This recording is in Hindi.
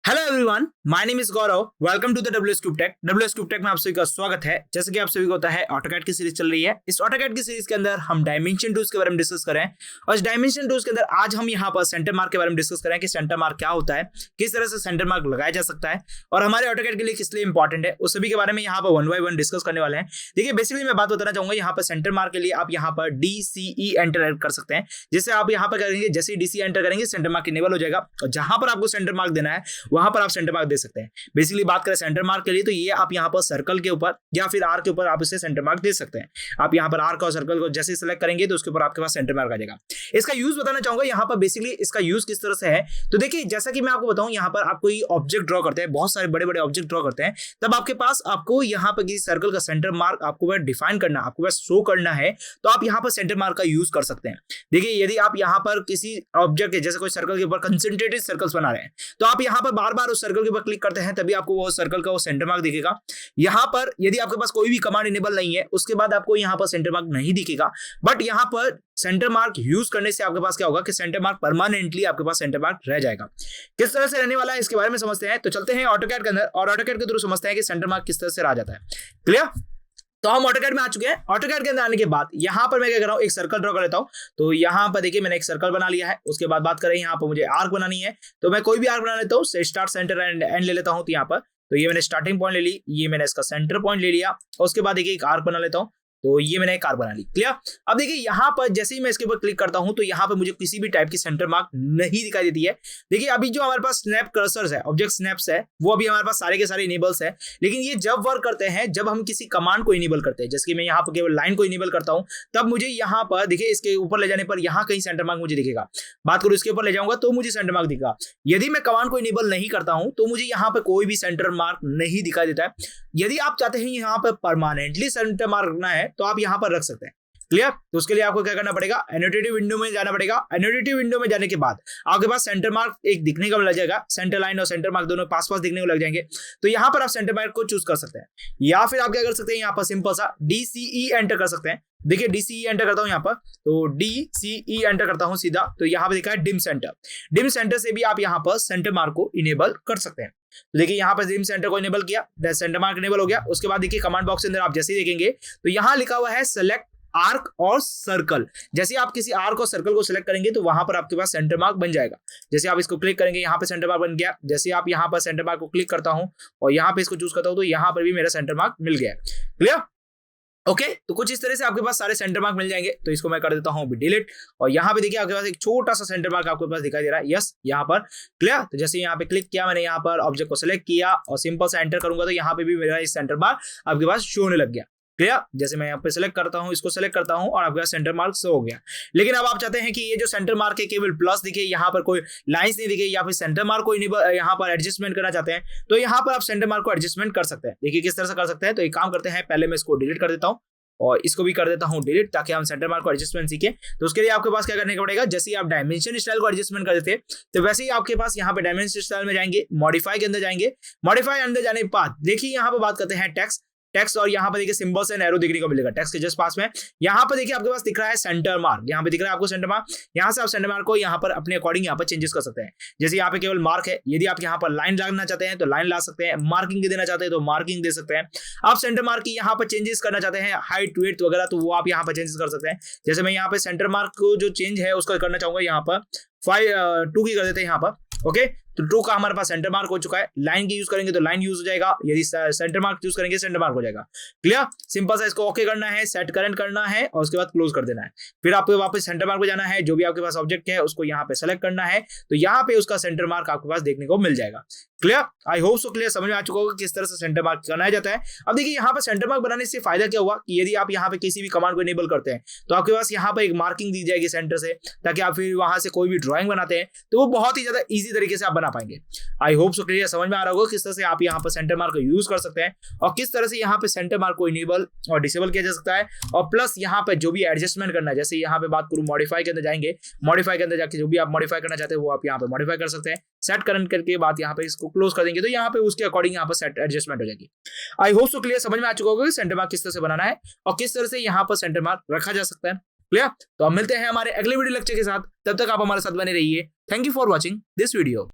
Hello everyone, my name is Gaurav. Welcome to the WsCubeTech। WsCubeTech में आप सभी का स्वागत है। जैसे कि आप सभी को पता है, AutoCAD की सीरीज चल रही है। इस AutoCAD की सीरीज के अंदर हम डायमेंशन टूल्स के बारे में डिस्कस कर रहे हैं और इस डायमेंशन टूल्स के अंदर आज हम यहाँ पर सेंटर मार्क के बारे में डिस्कस करें कि सेंटर मार्क क्या होता है, किस तरह से सेंटर मार्क लगाया जा सकता है और हमारे AutoCAD के लिए किस लिए इंपॉर्टेंट है, उस सभी के बारे में यहाँ पर 1 by 1 डिस्कस करने वाले हैं। देखिए, बेसिकली मैं बात बताना चाहूंगा यहाँ पर सेंटर मार्क के लिए आप यहाँ पर DCE एंटर कर सकते हैं। जिससे आप यहाँ पर करेंगे, जैसे DCE एंटर करेंगे सेंटर मार्क इनेबल हो जाएगा और जहां पर आपको सेंटर मार्क देना है वहां पर आप सेंटर मार्क दे सकते हैं। बेसिकली बात करें सेंटर मार्क के लिए तो ये आप यहाँ पर सर्कल के ऊपर या फिर आर्क के ऊपर आप इसे सेंटर मार्क दे सकते हैं। आप यहाँ पर आर्क और सर्कल को जैसे सिलेक्ट करेंगे तो उसके ऊपर आपके पास सेंटर मार्क आ जाएगा। इसका यूज बताना चाहूंगा यहाँ पर। बेसिकली इसका यूज किस तरह से है तो देखिए, जैसा कि मैं आपको बताऊं, यहाँ पर आप कोई ऑब्जेक्ट ड्रॉ करते हैं, बहुत सारे बड़े बड़े ऑब्जेक्ट ड्रॉ करते हैं, तब आपके पास आपको यहाँ पर किसी सर्कल का सेंटर मार्क आपको डिफाइन करना, आपको बस शो करना है, तो आप यहाँ पर सेंटर मार्क का यूज कर सकते हैं। देखिए, यदि आप यहाँ पर किसी ऑब्जेक्ट के जैसे कोई सर्कल के ऊपर कंसंट्रेटेड सर्कल्स बना रहे हैं तो आप यहाँ पर बार बार उस सर्कल के ऊपर क्लिक करते हैं, तभी आपको वो सर्कल का वो सेंटर मार्क दिखेगा। यहाँ पर यदि आपके पास कोई भी कमांड इनेबल नहीं है उसके बाद आपको यहाँ पर सेंटर मार्क नहीं दिखेगा। बट यहाँ पर सेंटर मार्क यूज करने से आपके पास क्या होगा कि सेंटर मार्क परमानेंटली आपके पास सेंटर मार्क रह जाएगा। किस तरह से रहने वाला है इसके बारे में समझते हैं। तो चलते हैं AutoCAD के अंदर और AutoCAD के थ्रू समझते हैं कि सेंटर मार्क किस तरह से रह जाता है। क्लियर? तो हम AutoCAD में आ चुके हैं। AutoCAD के अंदर आने के बाद यहाँ पर मैं क्या कर रहा हूँ, एक सर्कल ड्रॉ कर लेता हूँ। तो यहाँ पर देखिए, मैंने एक सर्कल बना लिया है। उसके बाद बात करें, यहाँ पर मुझे आर्क बनानी है, तो मैं कोई भी आर्क बना लेता हूँ। स्टार्ट, सेंटर एंड ले लेता हूँ। तो यहाँ पर तो ये मैंने स्टार्टिंग पॉइंट ले ली, ये मैंने इसका सेंटर पॉइंट ले लिया और उसके बाद देखिए एक आर्क बना लेता हूँ। तो ये मैंने एक आर्क बना ली। क्लियर? अब देखिए, यहाँ पर जैसे ही मैं इसके ऊपर क्लिक करता हूं तो यहाँ पर मुझे किसी भी टाइप की सेंटर मार्क नहीं दिखाई देती है। देखिए, अभी जो हमारे पास स्नैप कर्सर्स है, ऑब्जेक्ट स्नैप्स है, वो अभी हमारे पास सारे के सारे इनेबल्स है। लेकिन ये जब वर्क करते हैं जब हम किसी कमांड को इनेबल करते हैं। जैसे कि मैं यहाँ पर केवल लाइन को इनेबल करता हूँ, तब मुझे यहाँ पर देखिए, इसके ऊपर ले जाने पर यहाँ कहीं सेंटर मार्क मुझे दिखेगा। बात करूँ इसके ऊपर ले जाऊंगा तो मुझे सेंटर मार्क दिखेगा। यदि मैं कमांड को इनेबल नहीं करता हूं तो मुझे यहाँ पर कोई भी सेंटर मार्क नहीं दिखाई देता है। यदि आप चाहते हैं यहाँ पर परमानेंटली सेंटर मार्क रखना है तो आप यहाँ पर रख सकते हैं। क्लियर? तो उसके लिए आपको क्या करना पड़ेगा, एनोटेटिव विंडो में जाना पड़ेगा। एनोटेटिव विंडो में जाने के बाद आपके पास सेंटर मार्क एक दिखने का मिल जाएगा। सेंटर लाइन और सेंटर मार्क दोनों पास पास दिखने को लग जाएंगे। तो यहाँ पर आप सेंटर मार्क को चूज कर सकते हैं, या फिर आप क्या कर सकते हैं, यहाँ पर सिंपल सा DCE एंटर कर सकते हैं। देखिए, DCE एंटर करता हूं यहाँ पर, तो DCE एंटर करता हूं सीधा, तो यहाँ पर दिखा है डिम सेंटर। डिम सेंटर से भी आप यहाँ पर सेंटर मार्क को इनेबल कर सकते हैं। तो देखिए, यहाँ पर डिम सेंटर को इनेबल किया, सेंटर मार्क इनेबल हो गया। उसके बाद देखिए, कमांड बॉक्स के अंदर आप जैसे ही देखेंगे तो यहाँ लिखा हुआ है सेलेक्ट आर्क और सर्कल। जैसे आप किसी आर्क और सर्कल को सिलेक्ट करेंगे तो वहां पर आपके पास सेंटर मार्क बन जाएगा। जैसे आप इसको क्लिक करेंगे, यहाँ पे सेंटर मार्क बन गया। जैसे आप यहाँ पर सेंटर मार्क को क्लिक करता हूं और यहाँ पे इसको चूज करता हूं तो यहाँ पर भी मेरा सेंटर मार्क मिल गया। क्लियर? ओके, तो कुछ इस तरह से आपके पास सारे सेंटर मार्क मिल जाएंगे। तो इसको मैं कर देता हूं डिलीट और यहाँ पे देखिए आपके पास एक छोटा सा सेंटर मार्क आपके पास दिखाई दे रहा है। यस, यहाँ पर। क्लियर? तो जैसे यहाँ पे क्लिक किया मैंने, यहाँ पर ऑब्जेक्ट को सिलेक्ट किया और सिंपल सा एंटर करूंगा तो यहाँ पे भी मेरा इस सेंटर मार्क आपके पास शो होने लग गया। क्लियर? जैसे मैं यहाँ पे सिलेक्ट करता हूँ, इसको सिलेक्ट करता हूँ और आपके पास सेंटर मार्क शो हो गया। लेकिन अब आप चाहते हैं कि ये जो सेंटर मार्क है केवल प्लस दिखे, यहाँ पर कोई लाइंस नहीं दिखे, या फिर सेंटर मार्क को यहाँ पर एडजस्टमेंट करना चाहते हैं तो यहाँ पर आप सेंटर मार्क को एडजस्टमेंट कर सकते हैं। देखिए किस तरह से कर सकते हैं। तो एक काम करते हैं, पहले मैं इसको डिलीट कर देता हूँ और इसको भी कर देता हूं डिलीट, ताकि हम सेंटर मार्क को एडजस्टमेंट सीखें। तो उसके लिए आपके पास क्या करने का पड़ेगा, जैसे ही आप डायमेंशन स्टाइल को एडजस्टमेंट कर देते तो वैसे ही आपके पास यहाँ पे डायमेंशन स्टाइल में जाएंगे, मॉडिफाई के अंदर जाएंगे। मॉडिफाई अंदर जाने के बाद देखिए, यहाँ पे बात करते हैं टेक्स्ट और यहाँ पर देखिए सिंबल्स एंड एरो देखने को मिलेगा टेक्स्ट के जस्ट पास में। यहाँ पर देखिए आपके पास दिख रहा है सेंटर मार्क, यहाँ पे दिख रहा है आपको सेंटर मार्क। यहाँ से आप सेंटर मार्क को यहाँ पर अपने अकॉर्डिंग यहाँ पर चेंजेस कर सकते हैं। जैसे यहाँ पे केवल मार्क है, यदि आप यहाँ पर लाइन लगाना चाहते हैं तो लाइन ला सकते हैं, मार्किंग देना चाहते हैं तो मार्किंग दे सकते हैं। आप सेंटर मार्क की यहाँ पर चेंजेस करना चाहते हैं, हाइट वेट वगैरह, तो वो आप यहाँ पर चेंजेस कर सकते हैं। जैसे मैं यहाँ पे सेंटर मार्क को जो चेंज है उसको करना चाहूंगा, यहाँ पर 2 की कर देते हैं यहाँ पर। ओके, तो 2 का हमारे पास सेंटर मार्क हो चुका है। लाइन की यूज करेंगे तो लाइन यूज हो जाएगा, यदि सेंटर मार्क यूज करेंगे सेंटर मार्क हो जाएगा। क्लियर? सिंपल सा इसको ओके करना है, सेट करंट करना है और उसके बाद क्लोज कर देना है। फिर आपको वापस सेंटर मार्क पे जाना है, जो भी आपके पास ऑब्जेक्ट है उसको यहाँ पे सेलेक्ट करना है, तो यहाँ पे उसका सेंटर मार्क आपके पास देखने को मिल जाएगा। Clear? I hope so clear, समझ में आ चुका होगा किस तरह से सेंटर मार्क बनाया जाता है। अब देखिए, यहाँ पर सेंटर मार्क बनाने से फायदा क्या हुआ कि यदि आप यहाँ पे किसी भी कमांड को इनेबल करते हैं तो आपके पास यहाँ पर एक मार्किंग दी जाएगी सेंटर से, ताकि आप फिर वहां से कोई भी ड्राइंग बनाते हैं तो वो बहुत ही ज्यादा ईजी तरीके से आप बना पाएंगे। आई होप सो क्लियर, समझ में आ रहा होगा किस तरह से आप यहाँ पर सेंटर मार्क को यूज कर सकते हैं और किस तरह से यहाँ पे सेंटर मार्क को इनेबल और डिसेबल किया जा सकता है। और प्लस यहाँ पे जो भी एडजस्टमेंट करना है, जैसे यहाँ पे बात करूँ मॉडिफाई के अंदर जाएंगे, मॉडिफाई के अंदर जाके जो भी आप मॉडिफाई करना चाहते हैं वो आप यहाँ पे मॉडिफाई कर सकते हैं। सेट करंट करके बाद यहाँ पे इसको क्लोज कर देंगे तो यहाँ पे उसके अकॉर्डिंग यहाँ पर सेट एडजस्टमेंट हो जाएगी। आई होप सो क्लियर, समझ में आ चुका होगा कि सेंटर मार्क किस तरह से बनाना है और किस तरह से यहाँ पर सेंटर मार्क रखा जा सकता है। क्लियर? तो अब मिलते हैं हमारे अगले वीडियो लेक्चर के साथ, तब तक आप हमारे साथ बने रहिए। Thank you for watching this video.